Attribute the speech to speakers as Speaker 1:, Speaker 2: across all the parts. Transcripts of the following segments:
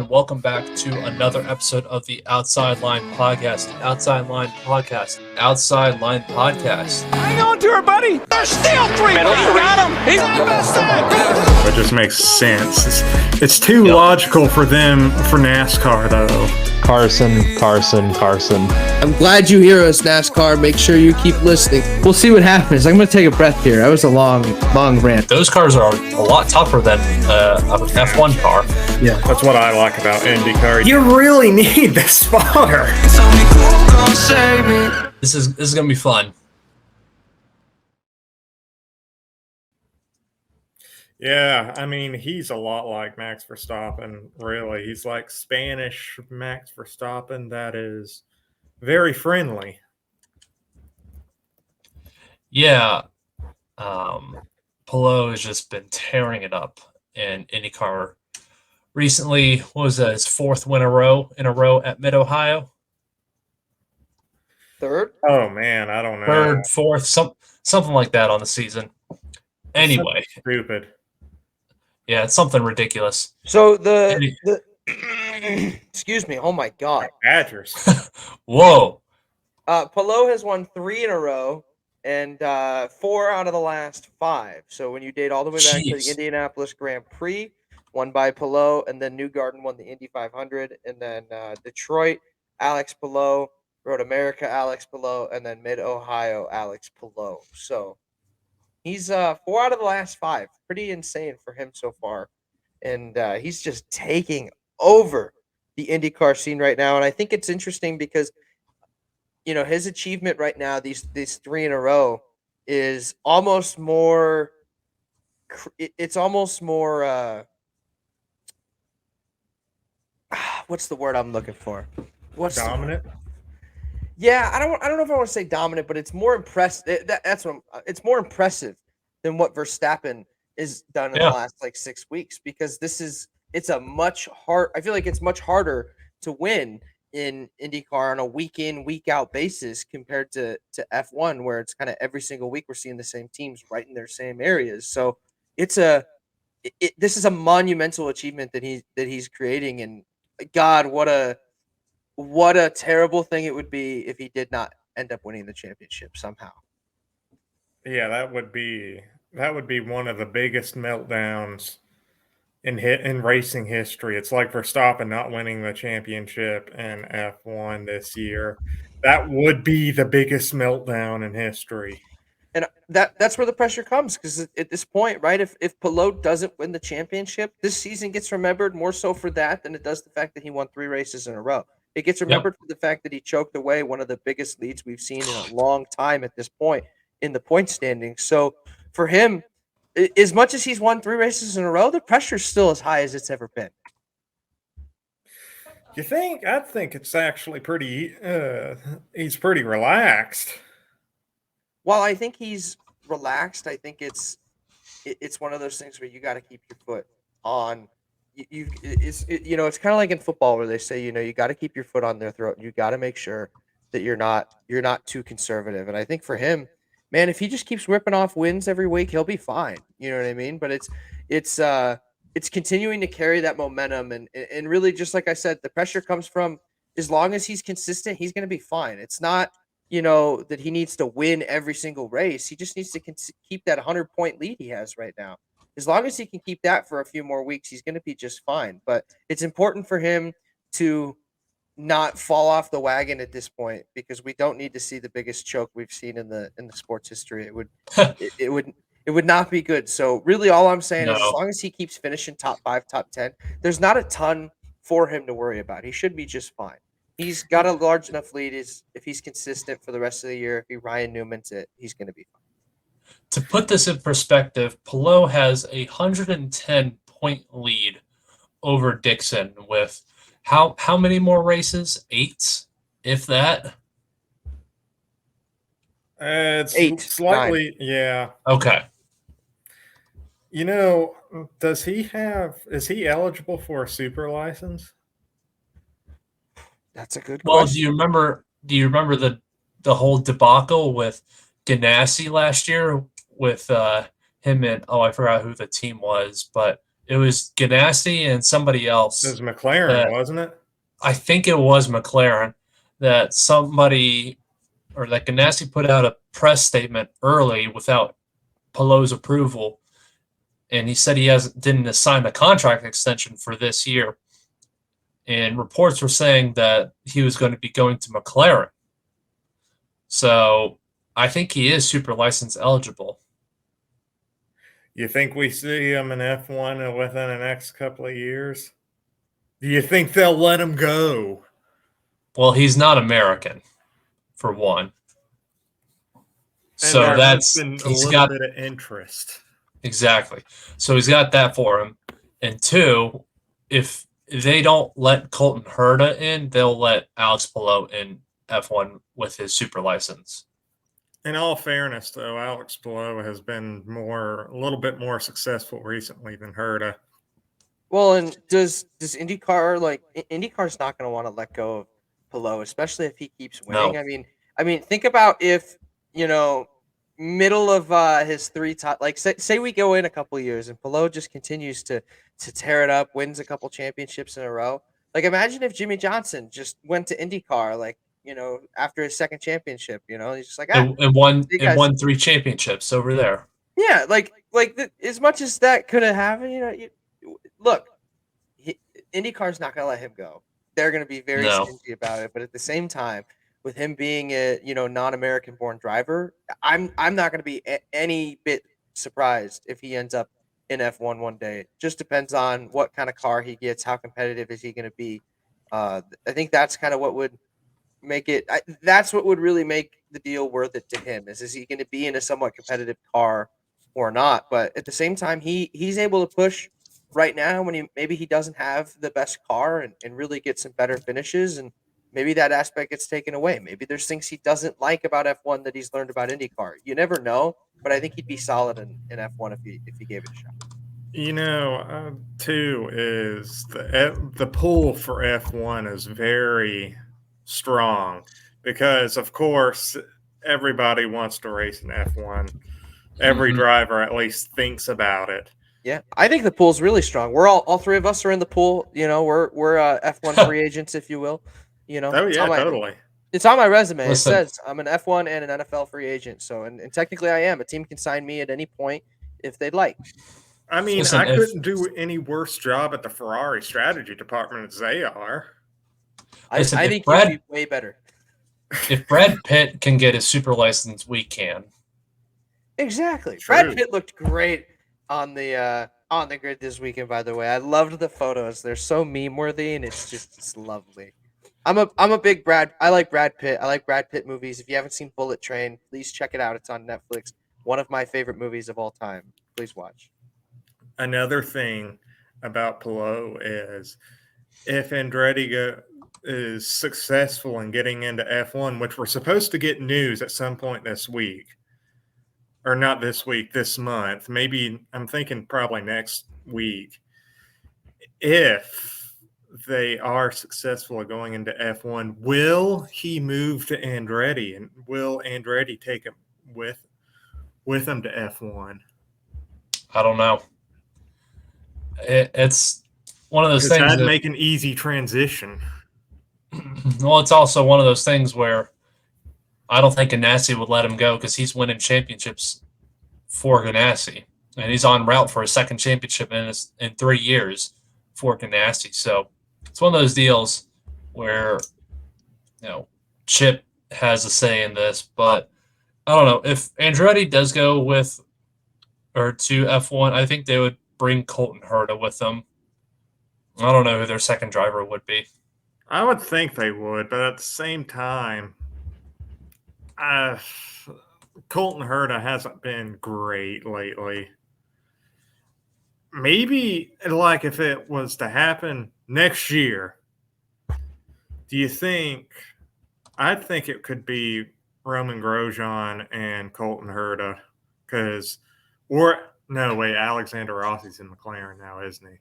Speaker 1: everyone. Welcome back to another episode of the Outside Line Podcast. The Outside Line Podcast. Outside Line Podcast.
Speaker 2: Hang on to her, buddy. There's still three. He got him. He's
Speaker 3: It just makes sense. It's too logical for them, for NASCAR, though.
Speaker 4: Carson.
Speaker 5: I'm glad you hear us, NASCAR. Make sure you keep listening. We'll see what happens. I'm going to take a breath here. That was a long rant.
Speaker 1: Those cars are a lot tougher than an F1 car.
Speaker 3: Yeah, that's what I like about IndyCar. You really need the spotter.
Speaker 1: This is going to be fun.
Speaker 3: Yeah, I mean, he's a lot like Max Verstappen, really. He's like Spanish Max Verstappen that is very friendly.
Speaker 1: Yeah. Palou has just been tearing it up in IndyCar recently. What was that, his fourth win in a row at Mid-Ohio?
Speaker 5: Third?
Speaker 3: Oh, man, I don't know.
Speaker 1: Third, fourth, something like that on the season. Anyway.
Speaker 3: Stupid.
Speaker 1: Yeah, it's something ridiculous.
Speaker 5: So the excuse me. Oh my God.
Speaker 3: Badgers.
Speaker 1: Whoa.
Speaker 5: Palou has won 3 in a row and 4 out of the last 5. So when you date all the way back to the Indianapolis Grand Prix, won by Palou, and then Newgarden won the Indy 500, and then Detroit, Alex Palou, Road America, Alex Palou, and then Mid-Ohio, Alex Palou. So he's 4 out of the last 5. Pretty insane for him so far. And he's just taking over the IndyCar scene right now. And I think it's interesting because, you know, his achievement right now, these 3 in a row, is almost more – it's almost more what's the word I'm looking for?
Speaker 3: Dominant?
Speaker 5: Yeah, I don't know if I want to say dominant, but it's more impressive. It's more impressive than what Verstappen is done in the last 6 weeks, because it's a much hard. I feel like it's much harder to win in IndyCar on a week in, week out basis compared to F1, where it's kind of every single week we're seeing the same teams right in their same areas. So this is a monumental achievement that he's creating, and God, what a terrible thing it would be if he did not end up winning the championship somehow.
Speaker 3: Yeah, that would be one of the biggest meltdowns in racing history. It's like Verstappen not winning the championship in F1 this year. That would be the biggest meltdown in history.
Speaker 5: And that's where the pressure comes, because at this point, right, if Palou doesn't win the championship, this season gets remembered more so for that than it does the fact that he won 3 races in a row. It gets remembered for the fact that he choked away one of the biggest leads we've seen in a long time at this point in the point standings. So for him, as much as he's won 3 races in a row, the pressure's still as high as it's ever been.
Speaker 3: You think? I think it's actually pretty. He's pretty relaxed.
Speaker 5: Well, I think he's relaxed. I think it's one of those things where you got to keep your foot on. It's kind of like in football where they say, you got to keep your foot on their throat. You got to make sure that you're not too conservative. And I think for him, man, if he just keeps whipping off wins every week, he'll be fine. You know what I mean? But it's continuing to carry that momentum, and really, just like I said, the pressure comes from, as long as he's consistent, he's going to be fine. It's not, that he needs to win every single race. He just needs to keep that 100-point lead he has right now. As long as he can keep that for a few more weeks, he's going to be just fine. But it's important for him to not fall off the wagon at this point, because we don't need to see the biggest choke we've seen in the sports history. It would not be good. So really, all I'm saying is, as long as he keeps finishing top 5, top 10, there's not a ton for him to worry about. He should be just fine. He's got a large enough lead. If he's consistent for the rest of the year, if he Ryan Newmans it, he's going to be fine.
Speaker 1: To put this in perspective, Palou has a 110-point lead over Dixon with how many more races? 8, if that?
Speaker 3: It's
Speaker 5: 8,
Speaker 3: slightly,
Speaker 5: 9.
Speaker 3: Yeah.
Speaker 1: Okay.
Speaker 3: Is he eligible for a super license?
Speaker 5: That's a good
Speaker 1: question. Well, do you remember the whole debacle with Ganassi last year with him and I forgot who the team was, but It was Ganassi and somebody
Speaker 3: It
Speaker 1: else.
Speaker 3: was McLaren,
Speaker 1: that-
Speaker 3: wasn't it?
Speaker 1: I think it was McLaren that somebody or that Ganassi put out a press statement early without Palou's approval, and he said he didn't sign a contract extension for this year. And reports were saying that he was going to be going to McLaren. So I think he is super license eligible.
Speaker 3: You think we see him in F1 within the next couple of years? Do you think they'll let him go?
Speaker 1: Well, he's not American, for one. So
Speaker 3: there has
Speaker 1: that's
Speaker 3: been a
Speaker 1: he's
Speaker 3: little
Speaker 1: got
Speaker 3: bit of interest.
Speaker 1: exactly. So he's got that for him. And two, if they don't let Colton Herta in, they'll let Alex Palou in F1 with his super license.
Speaker 3: In all fairness, though, Alex Palou has been a little bit more successful recently than Herta.
Speaker 5: Well, and does IndyCar IndyCar's not going to want to let go of Palou, especially if he keeps winning.
Speaker 1: No.
Speaker 5: I mean, think about if middle of his three top, like say we go in a couple years and Palou just continues to tear it up, wins a couple championships in a row. Like imagine if Jimmy Johnson just went to IndyCar, like after his second championship, he's just like
Speaker 1: And
Speaker 5: you guys,
Speaker 1: won 3 championships over there.
Speaker 5: yeah, as much as that could have happened, look, IndyCar's not going to let him go. They're going to be very
Speaker 1: No.
Speaker 5: stingy about it. But at the same time, with him being a non-American born driver, I'm not going to be any bit surprised if he ends up in F1 one day. It just depends on what kind of car he gets, how competitive is he going to be. I think that's kind of what would make it. That's what would really make the deal worth it to him. Is he going to be in a somewhat competitive car or not? But at the same time, he's able to push right now when maybe he doesn't have the best car and really get some better finishes, and maybe that aspect gets taken away. Maybe there's things he doesn't like about F1 that he's learned about IndyCar. You never know, but I think he'd be solid in F1 if he gave it a shot.
Speaker 3: Too, is the pull for F1 is very strong because, of course, everybody wants to race in F1. Every driver at least thinks about it.
Speaker 5: Yeah, I think the pool's really strong. We're all three of us are in the pool. We're F1 free agents, if you will.
Speaker 3: Oh yeah, totally.
Speaker 5: It's on my resume.
Speaker 1: Listen.
Speaker 5: It says I'm an F1 and an NFL free agent. So, and technically I am. A team can sign me at any point if they'd like.
Speaker 3: I mean,
Speaker 1: Listen,
Speaker 3: I couldn't do any worse job at the Ferrari strategy department as they are.
Speaker 1: Listen,
Speaker 5: I think you'd be way better.
Speaker 1: If Brad Pitt can get his super license, we can.
Speaker 5: Exactly.
Speaker 3: True.
Speaker 5: Brad Pitt looked great on the grid this weekend. By the way, I loved the photos. They're so meme worthy, and it's lovely. I'm a big I like Brad Pitt. I like Brad Pitt movies. If you haven't seen Bullet Train, please check it out. It's on Netflix. One of my favorite movies of all time. Please watch.
Speaker 3: Another thing about Palou is if Andretti is successful in getting into F1, which we're supposed to get news at some point this week, or not this week, this month, maybe I'm thinking probably next week. If they are successful at going into F1, will he move to Andretti, and will Andretti take him with him to F1?
Speaker 1: I don't know. It's one of those things
Speaker 3: that'd
Speaker 1: that
Speaker 3: make an easy transition.
Speaker 1: well, it's also one of those things where I don't think Ganassi would let him go because he's winning championships for Ganassi, and he's on route for a second championship in 3 years for Ganassi. So it's one of those deals where Chip has a say in this, but I don't know if Andretti does go to F1. I think they would bring Colton Herta with them. I don't know who their second driver would be.
Speaker 3: I would think they would, but at the same time, Colton Herta hasn't been great lately. Maybe, like, if it was to happen next year, do you think? I think it could be Roman Grosjean and Colton Herta, Alexander Rossi's in McLaren now, isn't he?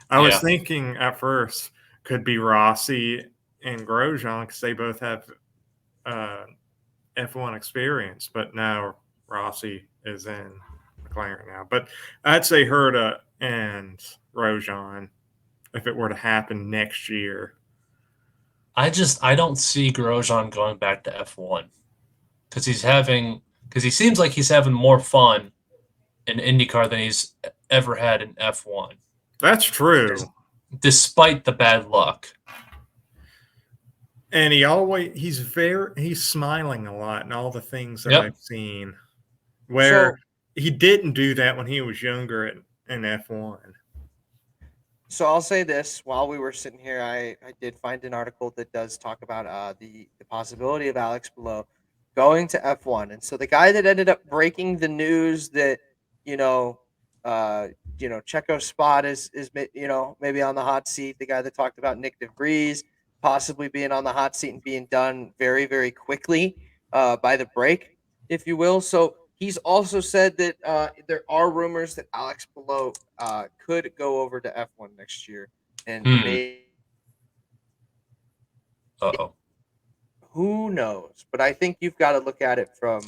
Speaker 3: I was thinking at first could be Rossi and Grosjean because they both have F1 experience, but now Rossi is in McLaren now. But I'd say Herta and Grosjean if it were to happen next year.
Speaker 1: I don't see Grosjean going back to F1 because he seems like he's having more fun in IndyCar than he's ever had in F1.
Speaker 3: That's true.
Speaker 1: Despite the bad luck.
Speaker 3: And he's smiling a lot in all the things that I've seen. Where he didn't do that when he was younger in F1.
Speaker 5: So I'll say this: while we were sitting here, I did find an article that does talk about the possibility of Alex Palou going to F1, and so the guy that ended up breaking the news that Checo's spot is maybe on the hot seat. The guy that talked about Nick DeVries possibly being on the hot seat and being done very, very quickly by the break, if you will. So he's also said that there are rumors that Alex Palou could go over to F1 next year, and who knows? But I think you've got to look at it from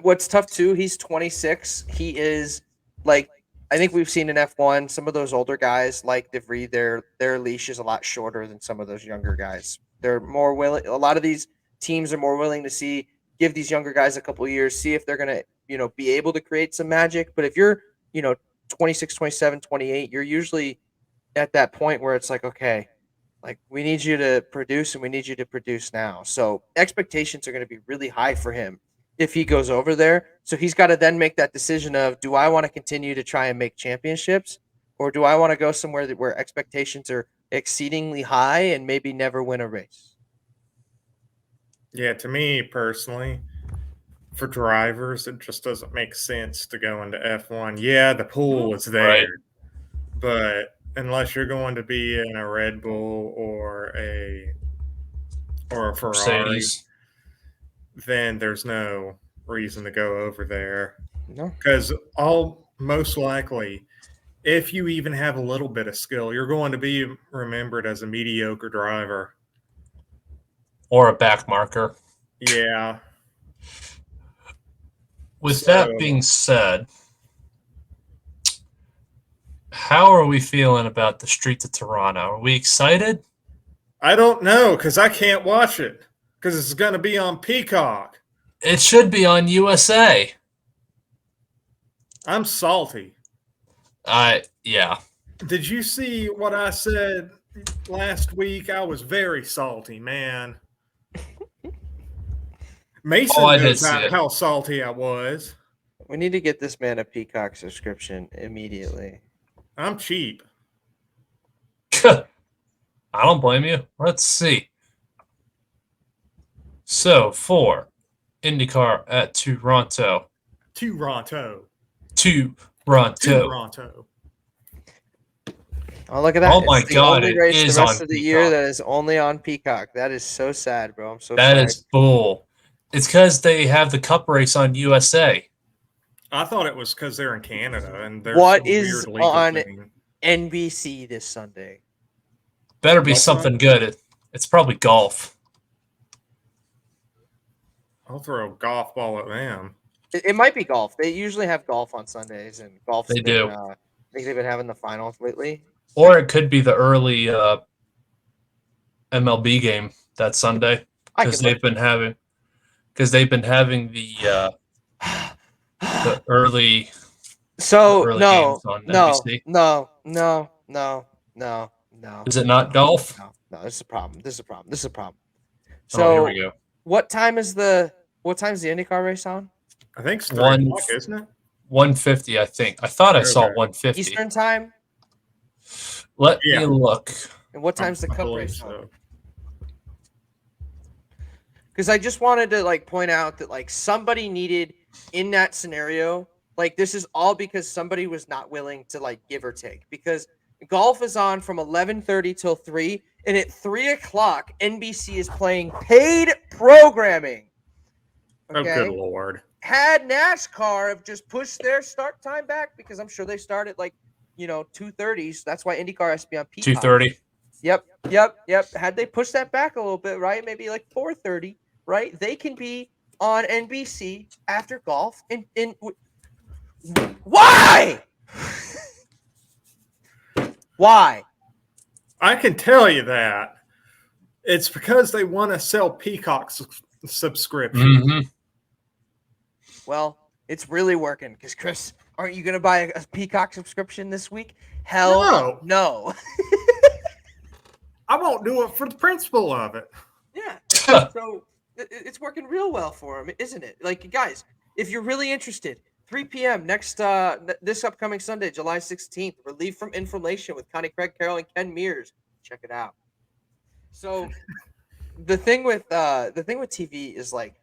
Speaker 5: what's tough too. He's 26. He is like, I think we've seen in F1 some of those older guys like DeVries. Their leash is a lot shorter than some of those younger guys. They're more willing. A lot of these teams are more willing to give these younger guys a couple of years, see if they're going to, be able to create some magic. But if you're, 26, 27, 28, you're usually at that point where it's like, okay, like we need you to produce and we need you to produce now. So expectations are going to be really high for him if he goes over there. So he's got to then make that decision of, do I want to continue to try and make championships, or do I want to go somewhere where expectations are exceedingly high and maybe never win a race?
Speaker 3: Yeah, to me personally, for drivers, it just doesn't make sense to go into F1. Yeah, the pool is there,
Speaker 1: right.
Speaker 3: But unless you're going to be in a Red Bull or a Ferrari,
Speaker 1: Mercedes,
Speaker 3: then there's no reason to go over there.
Speaker 5: No,
Speaker 3: because most likely, if you even have a little bit of skill, you're going to be remembered as a mediocre driver
Speaker 1: or a back marker.
Speaker 3: Yeah.
Speaker 1: With that being said, how are we feeling about the Streets of Toronto? Are we excited?
Speaker 3: I don't know because I can't watch it because it's going to be on Peacock.
Speaker 1: It should be on USA.
Speaker 3: I'm salty.
Speaker 1: Yeah.
Speaker 3: Did you see what I said last week? I was very salty, man. Mason knows how salty I was.
Speaker 5: We need to get this man a Peacock subscription immediately.
Speaker 3: I'm cheap.
Speaker 1: I don't blame you. Let's see. So, for IndyCar at Toronto.
Speaker 3: Toronto.
Speaker 5: Oh, look at that.
Speaker 1: Oh, my God.
Speaker 5: Only race
Speaker 1: it is
Speaker 5: the rest
Speaker 1: on
Speaker 5: of the
Speaker 1: Peacock.
Speaker 5: year that is only on Peacock. That is so sad, bro. I'm so
Speaker 1: That
Speaker 5: sorry.
Speaker 1: is bull. It's because they have the Cup race on USA.
Speaker 3: I thought it was because they're in Canada and they're
Speaker 5: what is
Speaker 3: weird legal
Speaker 5: on
Speaker 3: thing.
Speaker 5: NBC this Sunday?
Speaker 1: Better be something good. It's probably golf.
Speaker 3: I'll throw a golf ball at them.
Speaker 5: It might be golf. They usually have golf on Sundays, and golf's
Speaker 1: They do.
Speaker 5: I think they've been having the finals lately.
Speaker 1: Or it could be the early MLB game that Sunday because they've been having the early.
Speaker 5: So
Speaker 1: early
Speaker 5: no,
Speaker 1: games on
Speaker 5: no,
Speaker 1: NBC.
Speaker 5: no.
Speaker 1: Is it not golf?
Speaker 5: No, this is a problem.
Speaker 1: So here we go.
Speaker 5: What time's the IndyCar race on?
Speaker 3: I think it's 3 o'clock, isn't it?
Speaker 1: 1:50, I think. I thought I saw 1:50.
Speaker 5: Eastern time?
Speaker 1: Let me look.
Speaker 5: And what time's the Cup race on? Because I just wanted to point out that somebody needed in that scenario, this is all because somebody was not willing to give or take. Because golf is on from 11:30 till 3, and at 3 o'clock, NBC is playing paid programming. Okay?
Speaker 3: Oh, good Lord.
Speaker 5: Had NASCAR have just pushed their start time back, because I'm sure they start at 2:30. So that's why IndyCar has to be on Peacock.
Speaker 1: 2:30.
Speaker 5: Yep. Had they pushed that back a little bit, right? Maybe 4:30, right? They can be on NBC after golf. And Why? Why?
Speaker 3: I can tell you that. It's because they want to sell Peacock subscription.
Speaker 1: Mm-hmm.
Speaker 5: Well, it's really working because Chris, aren't you gonna buy a Peacock subscription this week? Hell no.
Speaker 3: I won't do it for the principle of it.
Speaker 5: Yeah. So it's working real well for him, isn't it? Like, guys, if you're really interested, 3 p.m. next this upcoming Sunday, July 16th, Relief from Inflammation with Connie Craig Carroll and Ken Mears. Check it out. So the thing with TV is like,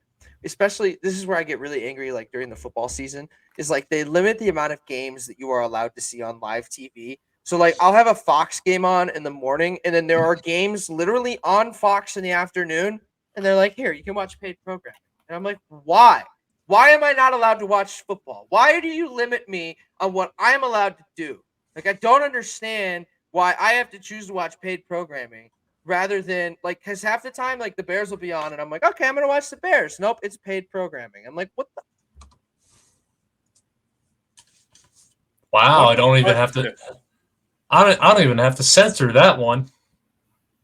Speaker 5: especially this is where I get really angry, like during the football season, is like they limit the amount of games that you are allowed to see on live TV. So like I'll have a Fox game on in the morning, and then there are games literally on Fox in the afternoon, and they're like, here, you can watch paid programming. And I'm like, why? Why am I not allowed to watch football? Why do you limit me on what I'm allowed to do? Like, I don't understand why I have to choose to watch paid programming rather than like, because half the time, like the Bears will be on, and I'm like, okay, I'm gonna watch the Bears. Nope, it's paid programming. I'm like, what the?
Speaker 1: Wow, I don't even have to. I don't even have to censor that one.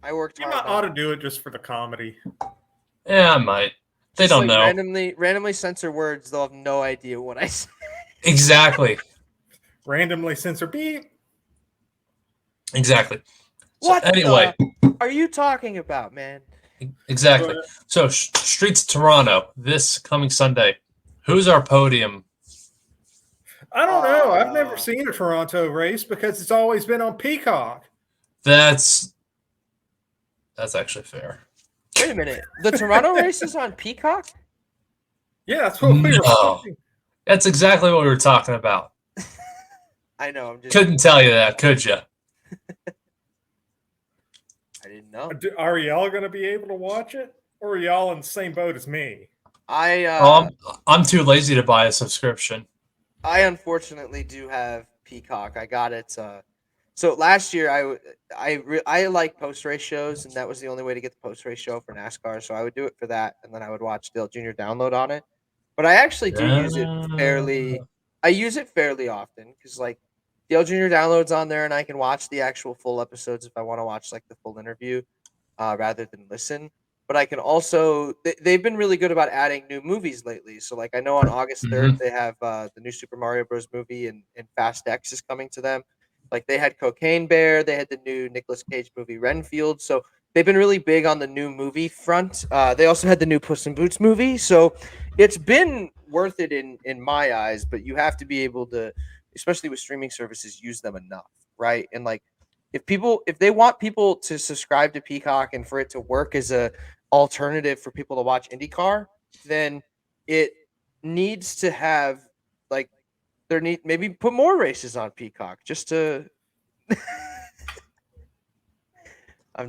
Speaker 5: I worked
Speaker 3: You
Speaker 5: hard.
Speaker 3: might ought to do it just for the comedy.
Speaker 1: Yeah, I might. They
Speaker 5: Just,
Speaker 1: don't
Speaker 5: like,
Speaker 1: know.
Speaker 5: randomly censor words. They'll have no idea what I say.
Speaker 1: Exactly.
Speaker 3: Randomly censor beep.
Speaker 1: Exactly. So
Speaker 5: What
Speaker 1: anyway,
Speaker 5: are you talking about, man?
Speaker 1: exactly. So Streets of Toronto this coming Sunday. Who's our podium?
Speaker 3: I don't know. I've never seen a Toronto race because it's always been on Peacock.
Speaker 1: That's actually fair.
Speaker 5: Wait a minute. The Toronto race is on Peacock?
Speaker 3: Yeah, that's what we were talking.
Speaker 1: That's exactly what we were talking about.
Speaker 5: I know. I'm just
Speaker 1: Couldn't tell you that, could you?
Speaker 5: I didn't know.
Speaker 3: Are y'all going to be able to watch it? Or are y'all in the same boat as me?
Speaker 1: I'm too lazy to buy a subscription.
Speaker 5: I unfortunately do have Peacock. I got it. So last year I like post race shows, and that was the only way to get the post race show for NASCAR. So I would do it for that, and then I would watch Dale Jr. download on it. But I actually do use it fairly. I use it fairly often because like Dale Jr. downloads on there, and I can watch the actual full episodes if I want to watch like the full interview, rather than listen. But I can also they've been really good about adding new movies lately. So like I know on August 3rd they have the new Super Mario Bros. Movie and Fast X is coming to them. Like they had Cocaine Bear, they had the new Nicolas Cage movie Renfield. So they've been really big on the new movie front. They also had the new Puss in Boots movie. So it's been worth it in my eyes, but you have to be able to, especially with streaming services, use them enough, right? And like if they want people to subscribe to Peacock and for it to work as a alternative for people to watch IndyCar, then it needs to have like maybe put more races on Peacock just to.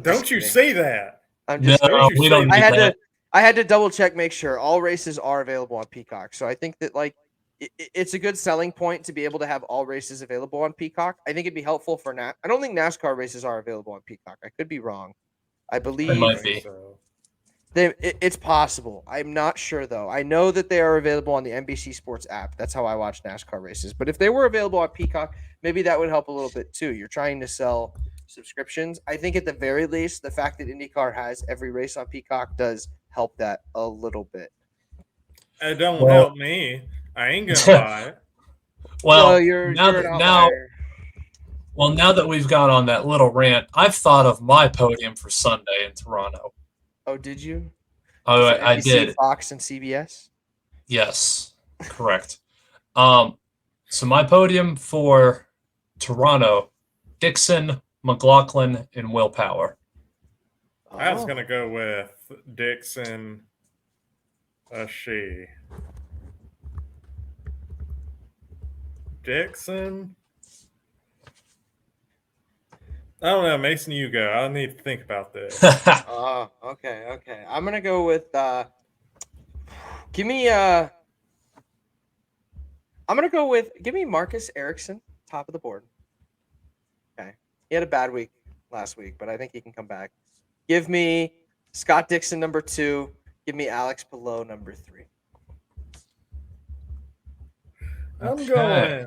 Speaker 3: Don't you say that?
Speaker 5: I'm just.
Speaker 1: No, we don't.
Speaker 5: I had to double check, make sure all races are available on Peacock. So I think that like it's a good selling point to be able to have all races available on Peacock. I think it'd be helpful for I don't think NASCAR races are available on Peacock. I could be wrong. I believe
Speaker 1: It might be.
Speaker 5: It's possible. I'm not sure though. I know that they are available on the NBC Sports app. That's how I watch NASCAR races. But if they were available on Peacock, maybe that would help a little bit too. You're trying to sell subscriptions. I think at the very least, the fact that IndyCar has every race on Peacock does help that a little bit.
Speaker 3: It don't help me. I ain't gonna buy it.
Speaker 1: Well,
Speaker 5: you're
Speaker 1: now that we've got on that little rant, I've thought of my podium for Sunday in Toronto.
Speaker 5: Oh, did you?
Speaker 1: Oh, I did.
Speaker 5: Fox and CBS.
Speaker 1: Yes, correct. So my podium for Toronto: Dixon, McLaughlin, and Willpower.
Speaker 3: I was gonna go with Dixon. Dixon. I don't know, Mason. You go. I need to think about this.
Speaker 5: Okay. I'm gonna go with. Give me Marcus Ericsson, top of the board. Okay, he had a bad week last week, but I think he can come back. Give me Scott Dixon number 2. Give me Alex Palou number 3.
Speaker 3: I'm
Speaker 1: Okay.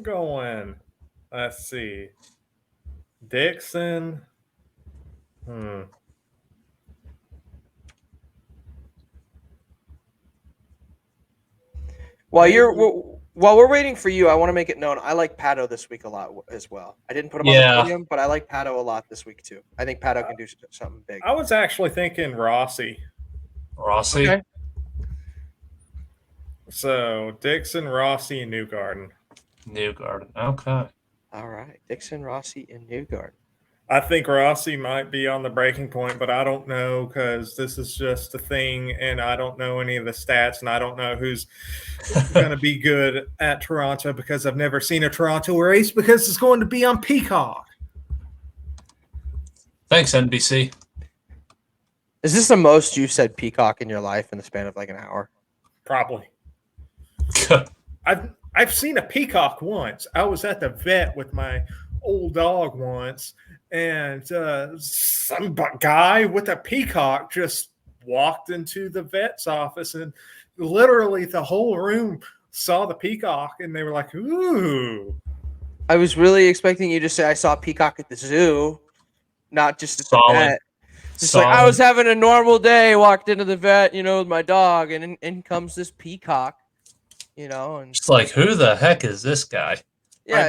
Speaker 3: going. Let's see. Dixon.
Speaker 5: While
Speaker 3: Maybe.
Speaker 5: while we're waiting for you, I want to make it known I like Pato this week a lot as well. I didn't put him on the
Speaker 1: Yeah.
Speaker 5: podium, but I like Pato a lot this week too. I think Pato can do something big.
Speaker 3: I was actually thinking Rossi.
Speaker 1: Rossi.
Speaker 5: Okay.
Speaker 3: So Dixon, Rossi, and Newgarden.
Speaker 1: Newgarden. Okay.
Speaker 5: All right, Dixon, Rossi, and Newgarden.
Speaker 3: I think Rossi might be on the breaking point, but I don't know because this is just a thing, and I don't know any of the stats, and I don't know who's going to be good at Toronto because I've never seen a Toronto race because it's going to be on Peacock.
Speaker 1: Thanks, NBC.
Speaker 5: Is this the most you said Peacock in your life in the span of like an hour?
Speaker 3: Probably. I've seen a peacock once. I was at the vet with my old dog once, and some guy with a peacock just walked into the vet's office, and literally the whole room saw the peacock, and they were like, "Ooh!"
Speaker 5: I was really expecting you to say I saw a peacock at the zoo, not just at the
Speaker 1: Solid.
Speaker 5: vet. Just like I was having a normal day, walked into the vet, with my dog, and in comes this peacock, and
Speaker 1: It's like, who the heck is this guy?
Speaker 5: yeah,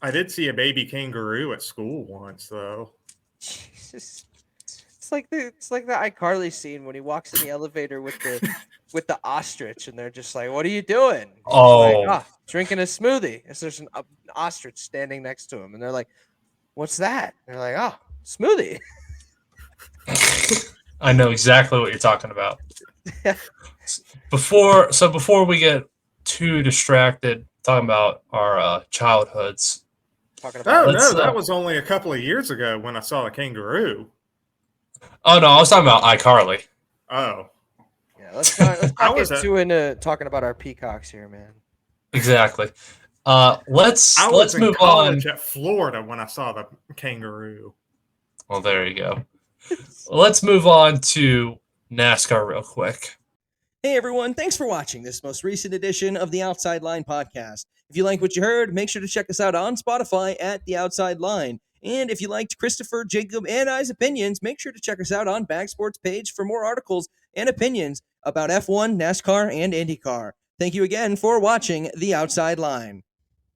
Speaker 3: I did see a baby kangaroo at school once, though.
Speaker 5: Jesus. It's like the iCarly scene when he walks in the elevator with the ostrich, and they're just like, "What are you doing?" And he's like, drinking a smoothie. And there's an ostrich standing next to him, and they're like, "What's that?" And they're like, "Oh, smoothie."
Speaker 1: I know exactly what you're talking about. Before we get too distracted talking about our childhoods.
Speaker 3: That was only a couple of years ago when I saw a kangaroo.
Speaker 1: Oh no, I was talking about iCarly.
Speaker 3: Oh,
Speaker 5: yeah. Let's not get too into talking about our peacocks here, man.
Speaker 1: Exactly. Let's move on.
Speaker 3: At Florida when I saw the kangaroo.
Speaker 1: Well, there you go. Let's move on to NASCAR real quick.
Speaker 4: Hey everyone, thanks for watching this most recent edition of the Outside Line podcast. If you like what you heard, make sure to check us out on Spotify at The Outside Line. And if you liked Christopher, Jacob, and I's opinions, make sure to check us out on Backsports page for more articles and opinions about F1, NASCAR, and IndyCar. Thank you again for watching The Outside Line.